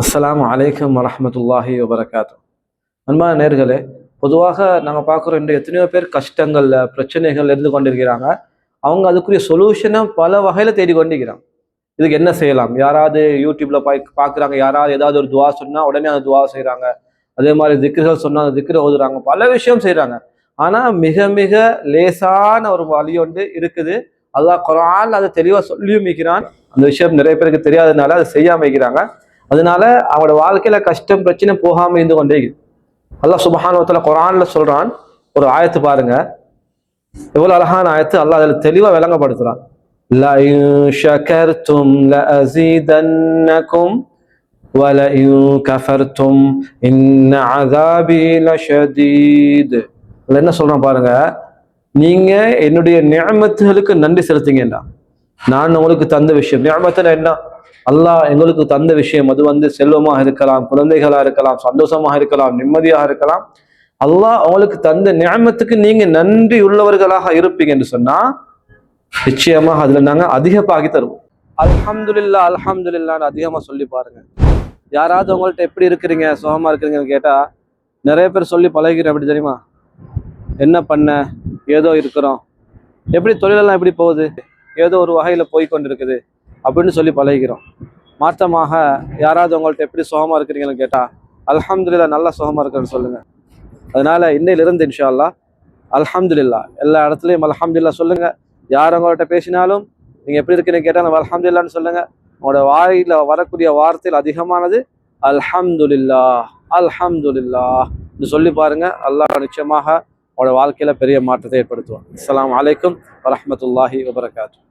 அஸ்ஸலாமு அலைக்கும் வரஹ்மத்துல்லாஹி வபரகாத்து. அன்பான நேர்களே, பொதுவாக நாங்கள் பார்க்குறோம் இன்று எத்தனையோ பேர் கஷ்டங்கள்ல பிரச்சனைகள் இருந்து கொண்டிருக்கிறாங்க. அவங்க அதுக்குரிய சொல்யூஷனை பல வகையில தேடி கொண்டிருக்கிறாங்க. இதுக்கு என்ன செய்யலாம்? யாராவது யூடியூப்ல பார்க்குறாங்க, யாராவது ஏதாவது ஒரு துவா சொன்னா உடனே அந்த துவா செய்கிறாங்க. அதே மாதிரி திக்ருகள் சொன்னா அந்த திக்ரு ஓதுறாங்க, பல விஷயம் செய்கிறாங்க. ஆனா மிக மிக லேசான ஒரு வழி ஒன்று இருக்குது. அல்லாஹ் குர்ஆன்ல அதை தெளிவாக சொல்லியும் வைக்கிறான். அந்த விஷயம் நிறைய பேருக்கு தெரியாததுனால அதை செய்யாம வைக்கிறாங்க. அதனால அவங்களோட வாழ்க்கையில கஷ்டம் பிரச்சனை போகாம இருந்து கொண்டே இருக்குது. அல்லாஹ் சுப்ஹானஹு வ தஆலா குர்ஆன்ல சொல்றான். ஒரு ஆயத்து பாருங்க, எவ்வளவு அழகான ஆயத்து. அல்லாஹ் அதில் தெளிவா விளங்கப்படுத்துறான். லஇன் ஷகர்தும் லஅஸீதன்னகும் வலஇன் கஃபர்தும் இன்ன அஸாபி லஷதீத். அதுல என்ன சொல்றான் பாருங்க, நீங்க என்னுடைய நிஅமத்துகளுக்கு நன்றி செலுத்துங்கடா. நான் உங்களுக்கு தந்த விஷயம், நிஅமத்துனா என்ன? அல்லாஹ் எங்களுக்கு தந்த விஷயம். அது செல்வமாக இருக்கலாம், குழந்தைகளா இருக்கலாம், சந்தோஷமாக இருக்கலாம், நிம்மதியாக இருக்கலாம். அல்லாஹ் உங்களுக்கு தந்த நிஅமத்துக்கு நீங்க நன்றி உள்ளவர்களாக இருப்பீங்க என்று சொன்னா நிச்சயமாக அதுல நாங்க அதிகமாகி தருவோம். அல்ஹம்துலில்லாஹ் அல்ஹம்துலில்லாஹ்னு அதிகமா சொல்லி பாருங்க. யாராவது உங்கள்ட்ட எப்படி இருக்கிறீங்க, சுகமா இருக்கிறீங்கன்னு கேட்டா நிறைய பேர் சொல்லி பழகிறேன். எப்படி தெரியுமா? என்ன பண்ண, ஏதோ இருக்கிறோம், எப்படி தொழிலெல்லாம் எப்படி போகுது, ஏதோ ஒரு வகையில போய் கொண்டு இருக்குது அப்படின்னு சொல்லி பழகிறோம். மாற்றமாக யாராவது உங்கள்ட்ட எப்படி சுகமா இருக்கிறீங்கன்னு கேட்டா அல்ஹம்துலில்லாஹ் நல்லா சுகமா இருக்கிறேன்னு சொல்லுங்க. அதனால இன்னையிலிருந்து இன்ஷா அல்லாஹ் அல்ஹம்துலில்லாஹ் எல்லா இடத்துலையும் அல்ஹம்துலில்லாஹ் சொல்லுங்க. யார் உங்கள்கிட்ட பேசினாலும் நீங்க எப்படி இருக்கிறீங்க கேட்டாலும் அல்ஹம்துலில்லாஹ்னு சொல்லுங்க. உங்களோட வாயில வரக்கூடிய வார்த்தையில் அதிகமானது அல்ஹம்துலில்லாஹ் அல்ஹம்துலில்லாஹ் சொல்லி பாருங்க. அல்லாஹ் நிச்சயமாக உங்களோட வாழ்க்கையில பெரிய மாற்றத்தை ஏற்படுத்துவான். அஸ்ஸலாமு அலைக்கும் வரஹ்மத்துல்லாஹி வபரகாத்துஹு.